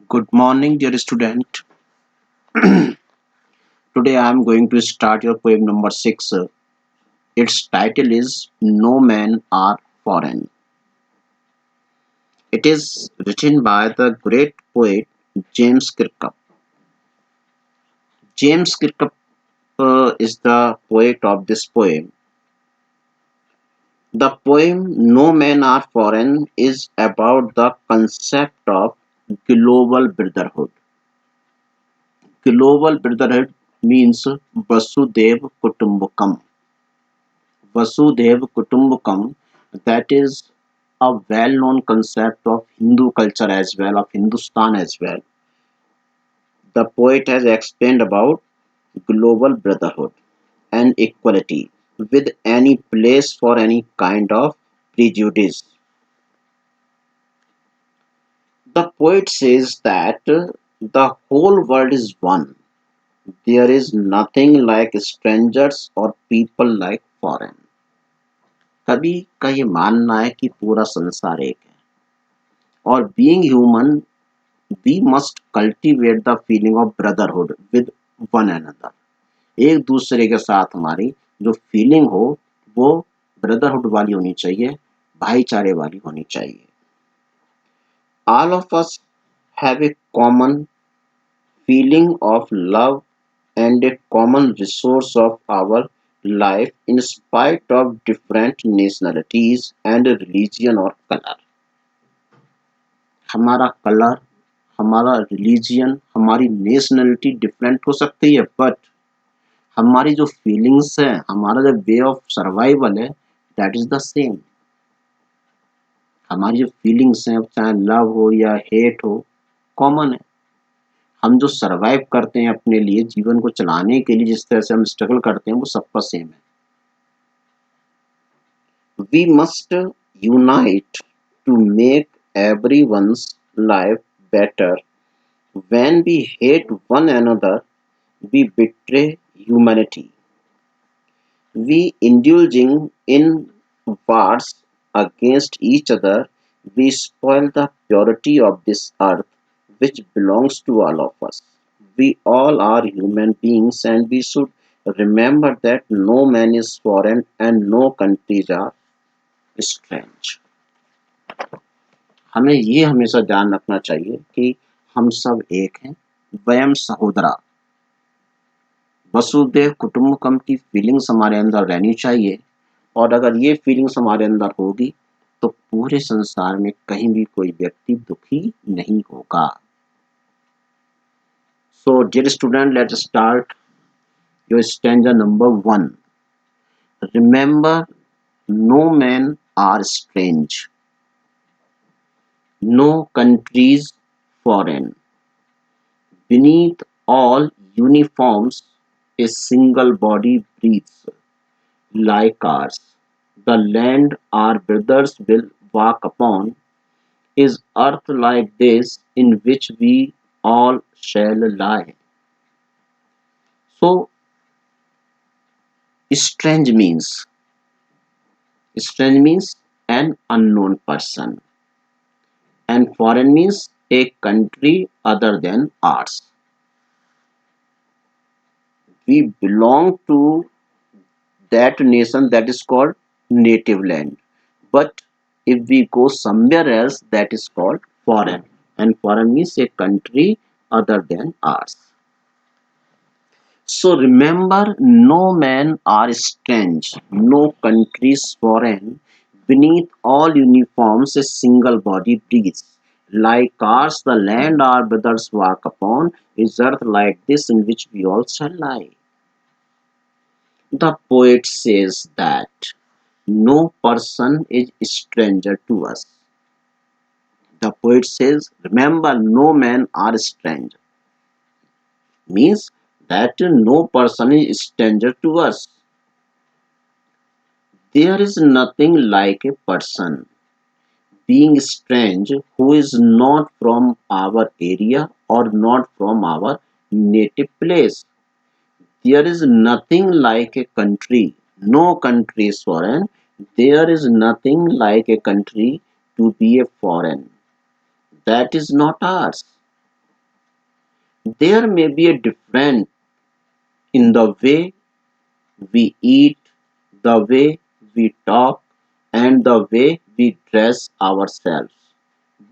Good morning, dear student. Today I am going to start your poem number 6. Its title is No Men Are Foreign. It is written by the great poet James Kirkup. James Kirkup is the poet of this poem. The poem No Men Are Foreign is about the concept of global brotherhood. Global brotherhood means Vasudev Kutumbakam. Vasudev Kutumbakam, that is a well-known concept of Hindu culture as well, of Hindustan as well. The poet has explained about global brotherhood and equality with any place for any kind of prejudice. The poet says that the whole world is one. There is nothing like strangers or people like foreign. कवि का ये मानना है कि पूरा संसार एक है और being human we must cultivate the feeling of brotherhood with one another. एक दूसरे के साथ हमारी जो फीलिंग हो वो ब्रदरहुड वाली होनी चाहिए, भाईचारे वाली होनी चाहिए। All of us have a common feeling of love and a common resource of our life in spite of different nationalities and religion or color। हमारा कलर, हमारा रिलीजियन, हमारी नेशनलिटी डिफरेंट हो सकती है बट हमारी जो फीलिंग्स है, हमारा जो वे ऑफ सर्वाइवल है दैट इज द सेम। हमारी जो फीलिंग्स हैं चाहे लव हो या हेट हो कॉमन है। हम जो सर्वाइव करते हैं अपने लिए जीवन को चलाने के लिए जिस तरह से हम स्ट्रगल करते हैं वो सबका सेम है। We must unite to make everyone's life better। When we hate one another, we betray humanity. We indulging in wars against each other, we spoil the purity of this earth which belongs to all of us. We all are human beings and we should remember that no man is foreign and no countries are strange। हमें ये हमेशा ध्यान रखना चाहिए कि हम सब एक हैं, वयम सहोदरा। वसुदेव कुटुंबकम की फीलिंग्स हमारे अंदर रहनी चाहिए और अगर ये फीलिंग्स हमारे अंदर होगी तो पूरे संसार में कहीं भी कोई व्यक्ति दुखी नहीं होगा। So dear student, let's start your stanza number 1। Remember no man are strange, no countries foreign, beneath all uniforms a single body breathes like ours, the land our brothers will walk upon is earth like this in which we all shall lie। So strange means an unknown person and foreign means a country other than ours। We belong to that nation that is called native land, but if we go somewhere else that is called foreign, and foreign means a country other than ours। So remember, no men are strange, no country is foreign, beneath all uniforms a single body breathes like ours, the land our brothers walk upon is earth like this in which we all shall lie। The poet says that no person is stranger to us। The poet says, remember, no men are stranger. Means that no person is stranger to us. There is nothing like a person being strange who is not from our area or not from our native place। There is nothing like a country. No country is foreign. There is nothing like a country to be a foreign. That is not ours. There may be a difference in the way we eat, the way we talk, and the way we dress ourselves.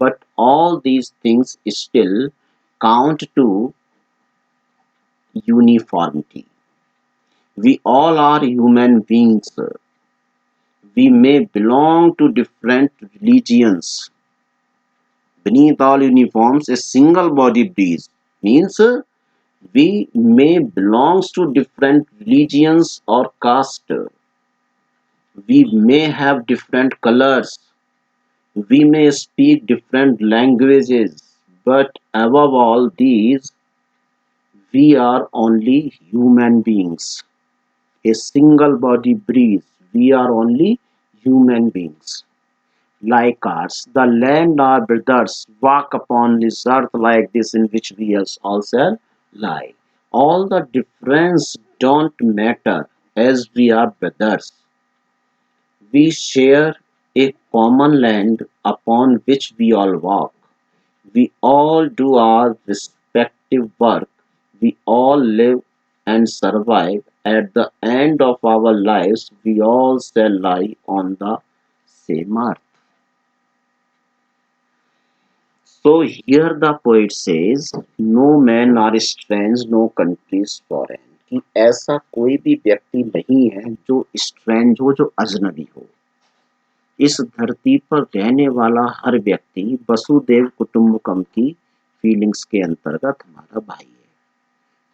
But all these things still count to uniformity. We all are human beings. We may belong to different religions. Beneath all uniforms, a single body breathes. Means we may belong to different religions or caste. We may have different colors. We may speak different languages. But above all these, we are only human beings. A single body breathes. We are only human beings. Like us, the land our brothers walk upon this earth like this in which we also lie. All the difference don't matter as we are brothers. We share a common land upon which we all walk. We all do our respective work. We all live and survive. At the end of our lives, we all shall lie on the same earth. So here the poet says, no man are strange, no country is foreign. कि ऐसा कोई भी व्यक्ति नहीं है जो strange हो, जो अजनबी हो। इस धरती पर रहने वाला हर व्यक्ति वसुदेव कुटुंबकम की फीलिंग्स के अंतर्गत हमारा भाई है।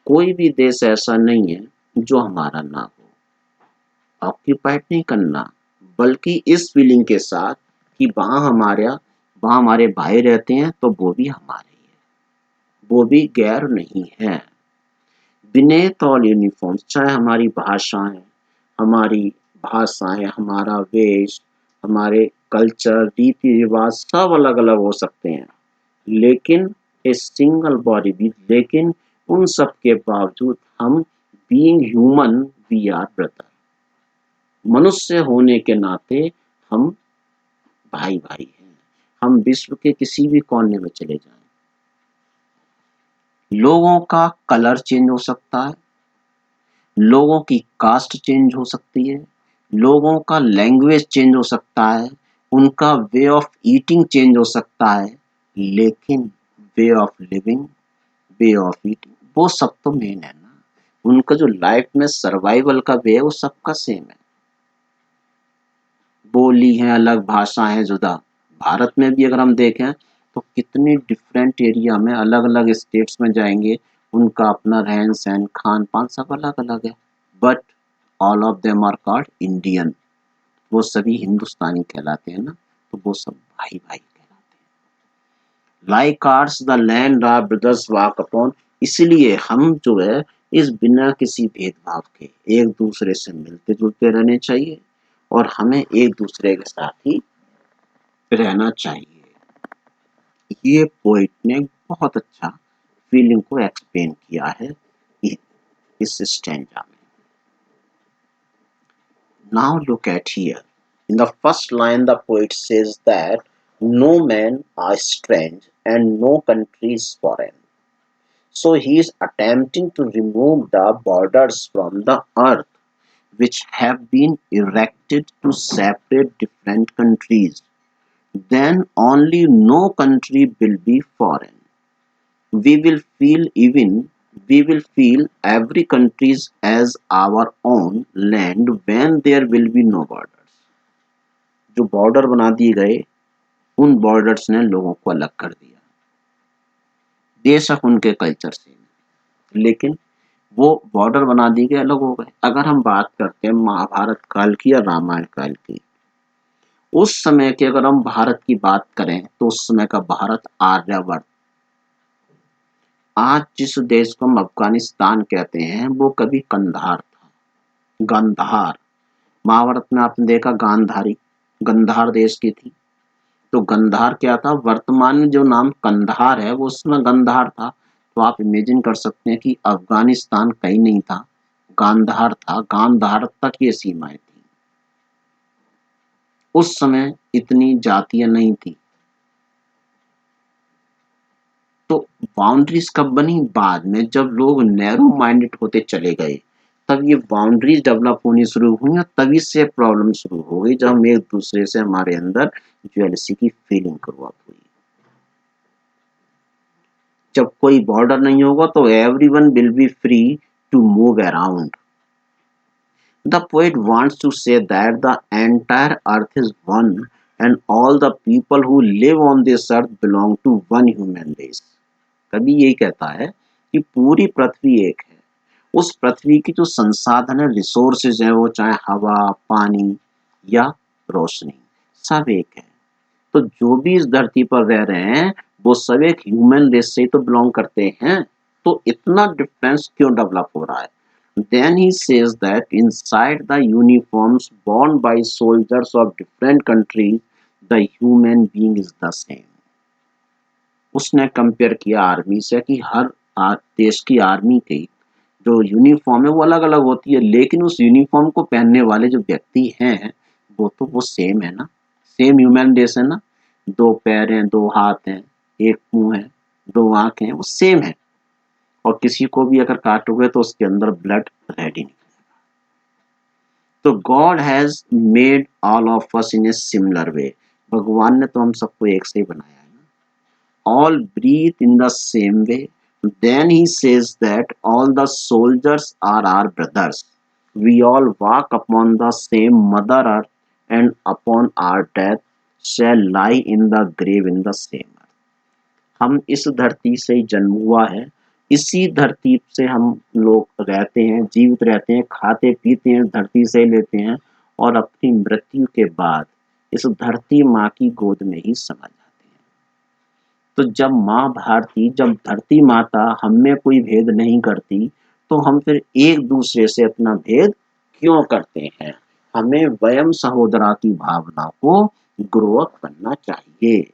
कोई भी देश ऐसा नहीं है जो हमारा ना हो। ऑक्यूपाइड नहीं करना, बल्कि इस फीलिंग के साथ कि वहाँ हमारे भाई रहते हैं तो वो भी हमारे ही है, वो भी गैर नहीं है। बिनेथ ऑल यूनिफॉर्म्स, चाहे हमारी भाषाएं, हमारा वेश, हमारे कल्चर, रीति रिवाज सब अलग अलग हो सकते हैं, लेकिन ए सिंगल बॉडी भी, लेकिन उन सब के बावजूद हम being human we are brother. मनुष्य होने के नाते हम भाई भाई हैं। हम विश्व के किसी भी कोने में चले जाएं, लोगों का कलर चेंज हो सकता है, लोगों की कास्ट चेंज हो सकती है, लोगों का लैंग्वेज चेंज हो सकता है, उनका वे ऑफ ईटिंग चेंज हो सकता है, लेकिन way of living, way of eating वो सब तो मेन है ना। उनका जो लाइफ में सर्वाइवल का वे है वो सबका सेम है। बोली है अलग, भाषा है जुदा। भारत में भी अगर हम देखें तो कितनी डिफरेंट एरिया में अलग अलग स्टेट्स में जाएंगे, उनका अपना रहन सहन खान पान सब अलग अलग है, but all of them are called Indian. वो सभी हिंदुस्तानी कहलाते हैं ना, तो वो सब भाई भाई कहलाते हैं। Like ours the land our brothers walk upon, इसलिए हम जो है इस बिना किसी भेदभाव के एक दूसरे से मिलते जुलते रहने चाहिए और हमें एक दूसरे के साथ ही रहना चाहिए। ये पोइट ने बहुत अच्छा फीलिंग को एक्सप्लेन किया है इस स्टैंजा में। Now look at here. In the first line, the poet says that no man are strange and no country is foreign. So he is attempting to remove the borders from the earth, which have been erected to separate different countries. Then only no country will be foreign. We will feel every country as our own land when there will be no borders. जो border बना दिए गए, उन borders ने लोगों को अलग कर दिया, बेशक उनके कल्चर से, लेकिन वो बॉर्डर बना दिए गए, अलग हो गए। अगर हम बात करते हैं महाभारत काल की या रामायण काल की, उस समय के अगर हम भारत की बात करें तो उस समय का भारत आर्यवर्त, आज जिस देश को हम अफगानिस्तान कहते हैं वो कभी कंधार था, गंधार। महाभारत में आपने देखा गांधारी गंधार देश की थी, तो गंधार क्या था, वर्तमान में जो नाम कंधार है वो उसमें गंधार था। तो आप इमेजिन कर सकते हैं कि अफगानिस्तान कहीं नहीं था, गांधार था, गांधार तक ये सीमाएं थी। उस समय इतनी जातियां नहीं थी, तो बाउंड्रीज कब बनी? बाद में, जब लोग नैरो माइंडेड होते चले गए, तब ये बाउंड्रीज डेवलप होनी शुरू हुई और तभी से प्रॉब्लम शुरू हो गई, जब हम एक दूसरे से हमारे अंदर जेलसी की फीलिंग शुरुआत हुई। जब कोई बॉर्डर नहीं होगा तो everyone will be free to move around. The poet wants to say that the entire earth is one and all the people who live on this earth belong to one human race। कवि यही कहता है कि पूरी पृथ्वी एक है। उस पृथ्वी की जो संसाधन है, रिसोर्सेज है, वो चाहे हवा, पानी या रोशनी, सब एक है। तो जो भी इस धरती पर रह रहे हैं वो सब एक ह्यूमन रेस से ही तो बिलोंग करते हैं। तो इतना डिफरेंस क्यों डेवलप हो रहा है? Then he says that inside the uniforms worn by soldiers of different countries, the human being is the same। उसने कंपेयर किया आर्मी से कि हर देश की आर्मी की जो यूनिफॉर्म है वो अलग अलग होती है, लेकिन उस यूनिफॉर्म को पहनने वाले जो व्यक्ति हैं वो तो वो सेम है ना, सेम ह्यूमन रेस है ना। दो पैर हैं, दो हाथ हैं, एक मुंह है, दो आंखें हैं, वो सेम है। और किसी को भी अगर काटोगे तो उसके अंदर ब्लड रेडी निकलेगा। तो God has made all of us in a similar way. भगवान ने तो हम सबको एक से ही बनाया है ना। All breathe in the same way. Then he says that all the soldiers are our brothers. We all walk upon the same mother earth and upon our death shall lie in the grave in the same earth. हम इस धरती से ही जन्म हुआ है, इसी धरती से हम लोग रहते हैं, जीवित रहते हैं, खाते पीते हैं, धरती से लेते हैं और अपनी मृत्यु के बाद इस धरती माँ की गोद में ही समा जाते हैं। तो जब माँ भारती, जब धरती माता हम में कोई भेद नहीं करती, तो हम फिर एक दूसरे से अपना भेद क्यों करते हैं? हमें वयम सहोदरा की भावना को ग्रो अप करना चाहिए।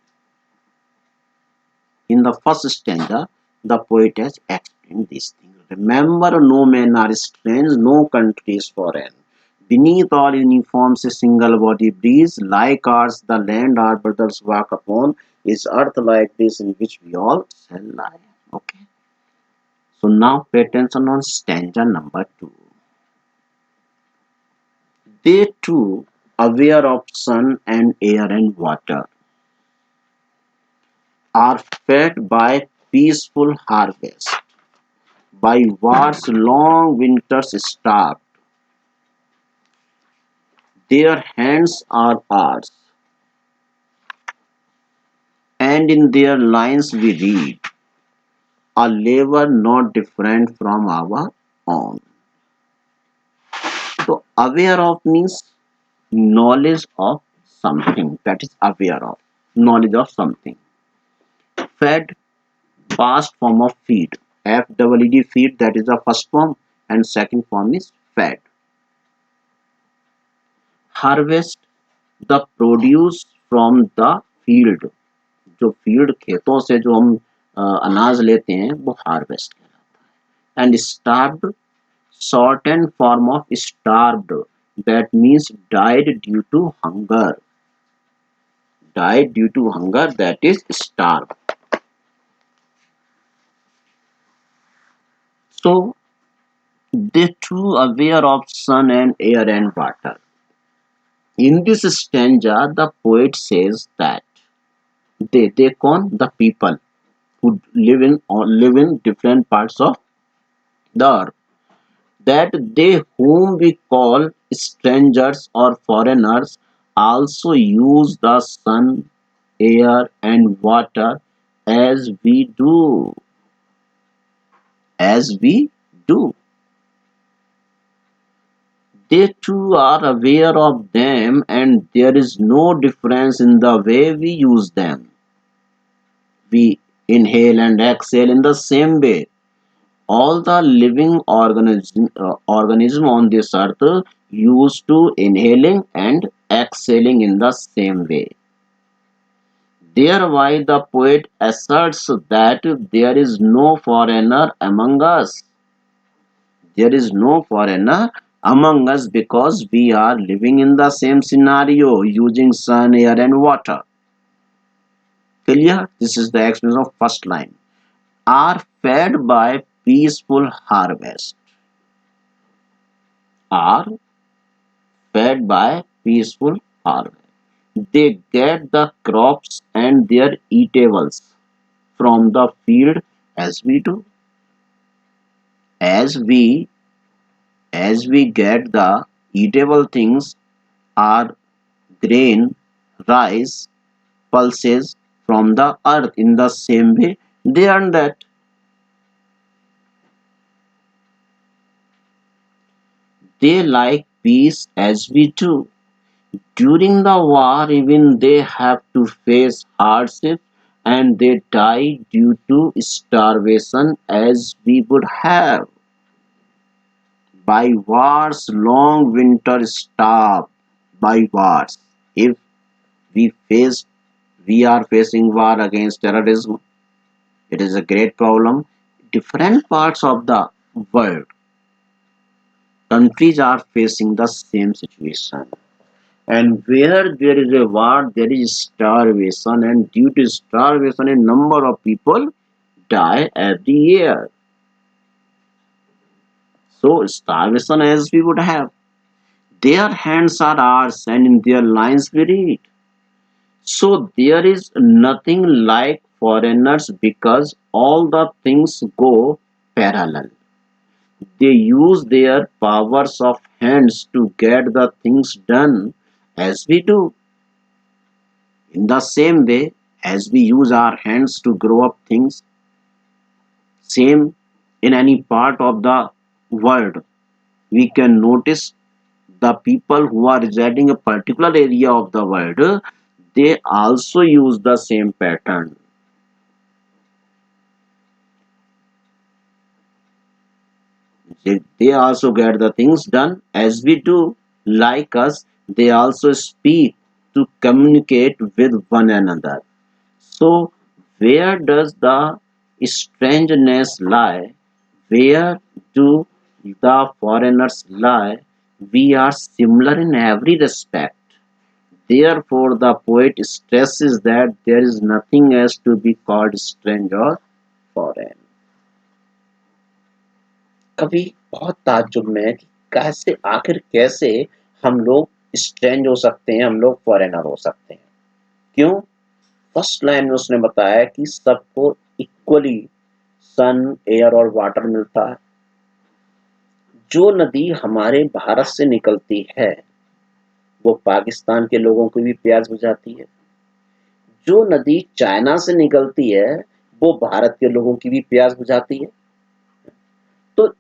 In the first stanza, the poet has explained these things. Remember, no men are strange, no country is foreign. Beneath all uniforms, a single body breathes. Like ours, the land our brothers walk upon is earth like this in which we all shall lie. Okay. So now pay attention on stanza number 2. They too, aware of sun and air and water, are fed by peaceful harvest, by war's long winters starved. Their hands are ours, and in their lines we read a labor not different from our own. So aware of means knowledge of something, that is aware of, knowledge of something. Fed, past form of feed. F-E-E-D, feed, that is the first form, and second form is fed. Harvest, the produce from the field। जो field, खेतों से जो हम अनाज लेते हैं वो harvest कहलाता है। And starved, short and form of starved, that means died due to hunger. Died due to hunger, that is starve. So they too aware of sun and air and water. In this stanza, the poet says that they कौन? The people who live in different parts of the earth, that they whom we call strangers or foreigners also use the sun, air and water as we do, as we do. They too are aware of them and there is no difference in the way we use them. We inhale and exhale in the same way. All the living organism on this earth used to inhaling and exhaling in the same way. Thereby the poet asserts that there is no foreigner among us. There is no foreigner among us because we are living in the same scenario using sun, air and water. Clear? This is the explanation of first line. are fed by peaceful harvest, are fed by peaceful harvest. They get the crops and their eatables from the field as we do. As we as we get the eatable things, our grain, rice, pulses from the earth in the same way they earn that. They like peace as we do. During the war, even they have to face hardship and they die due to starvation as we would have. By wars, long winter starve. By wars. If we face we are facing war against terrorism, it is a great problem. Different parts of the world, countries are facing the same situation. And where there is a war, there is starvation, and due to starvation, a number of people die every year. So, starvation as we would have. Their hands are ours, and in their lines we read. So, there is nothing like foreigners because all the things go parallel. They use their powers of hands to get the things done as we do. In the same way, as we use our hands to grow up things, same in any part of the world, we can notice the people who are residing a particular area of the world, they also use the same pattern. They also get the things done as we do. Like us, they also speak to communicate with one another. So, where does the strangeness lie? Where do the foreigners lie? We are similar in every respect. Therefore, the poet stresses that there is nothing else to be called strange or foreign. कभी बहुत ताज्जुब में कि कैसे आखिर कैसे हम लोग स्ट्रेंज हो सकते हैं, हम लोग फॉरेनर हो सकते हैं। क्यों? फर्स्ट लाइन में उसने बताया कि सबको इक्वली सन, एयर और वाटर मिलता है। जो नदी हमारे भारत से निकलती है वो पाकिस्तान के लोगों की भी प्यास बुझाती है। जो नदी चाइना से निकलती है वो भारत के लोगों की भी प्यास बुझाती है। तो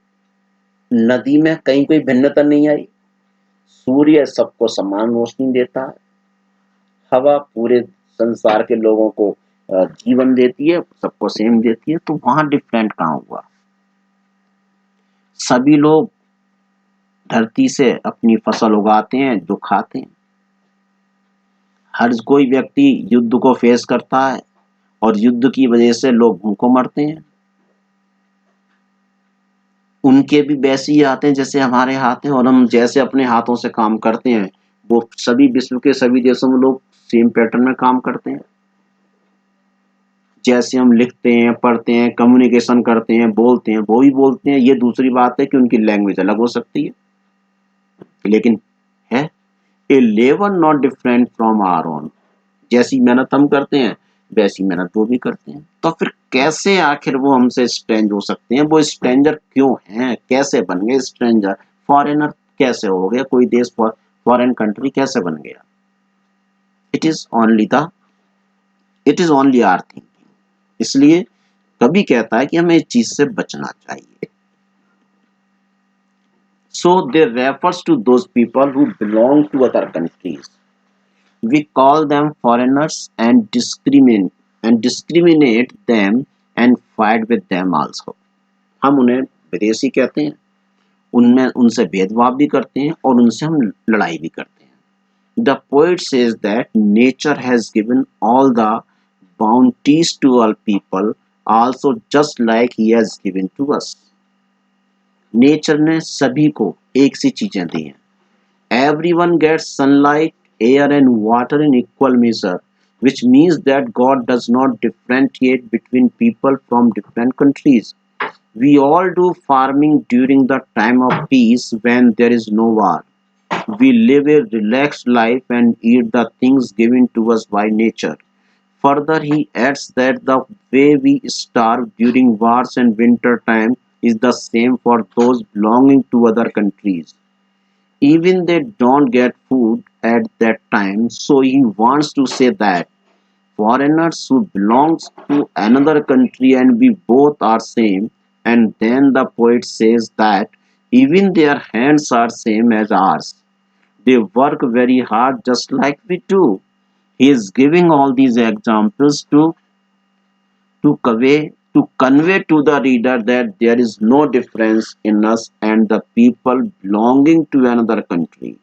नदी में कहीं कोई भिन्नता नहीं आई। सूर्य सबको समान रोशनी देता है। हवा पूरे संसार के लोगों को जीवन देती है, सबको सेम देती है। तो वहां डिफरेंट कहाँ हुआ? सभी लोग धरती से अपनी फसल उगाते हैं जो खाते हैं। हर कोई व्यक्ति युद्ध को फेस करता है और युद्ध की वजह से लोग भूखों मरते हैं। उनके भी वैसे ही आते हैं जैसे हमारे हाथ हैं और हम जैसे अपने हाथों से काम करते हैं वो सभी विश्व के सभी देशों में लोग सेम पैटर्न में काम करते हैं। जैसे हम लिखते हैं, पढ़ते हैं, कम्युनिकेशन करते हैं, बोलते हैं, वो भी बोलते हैं। ये दूसरी बात है कि उनकी लैंग्वेज अलग हो सकती है, लेकिन है a level not different from our own. जैसी मेहनत हम करते हैं वैसी मेहनत वो भी करते हैं। तो फिर कैसे आखिर वो हमसे स्ट्रेंज हो सकते हैं? वो स्ट्रेंजर क्यों हैं? कैसे बन गए स्ट्रेंजर? फॉरेनर कैसे हो गया? कोई देश फॉरेन कंट्री कैसे बन गया? It is only the it is only our thinking. इसलिए कभी कहता है कि हमें इस चीज से बचना चाहिए। So they refers to those people who belong to other countries. We call them foreigners and discriminate them and fight with them also. हम उन्हें विदेशी कहते हैं, उनमें उनसे भेदभाव भी करते हैं और उनसे हम लड़ाई भी करते हैं। The poet says that nature has given all the bounties to all people also just like he has given to us. Nature ने सभी को एक सी चीजें दी हैं। Everyone gets sunlight, air and water in equal measure. which means that God does not differentiate between people from different countries. We all do farming during the time of peace when there is no war. We live a relaxed life and eat the things given to us by nature. Further, he adds that the way we starve during wars and winter time is the same for those belonging to other countries. Even they don't get food at that time, so he wants to say that foreigners who belongs to another country and we both are same. And then the poet says that even their hands are same as ours. They work very hard just like we do. He is giving all these examples to convey to the reader that there is no difference in us and the people belonging to another country.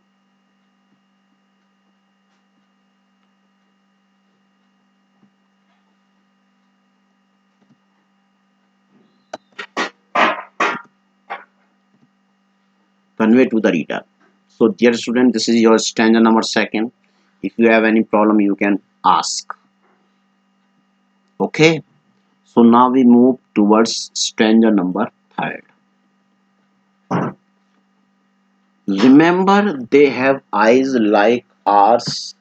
Convey to the reader. So, dear student, this is your stanza number second. If you have any problem, you can ask. Okay. So now we move towards stanza number third. Remember, they have eyes like ours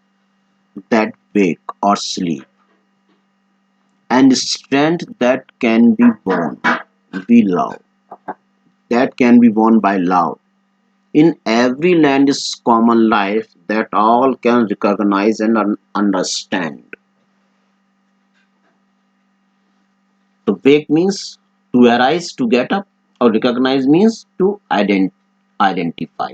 that wake or sleep, and strength that can be born. We love that can be won by love. In every land is common life that all can recognize and understand. To wake means to arise, to get up, or recognize means to identify.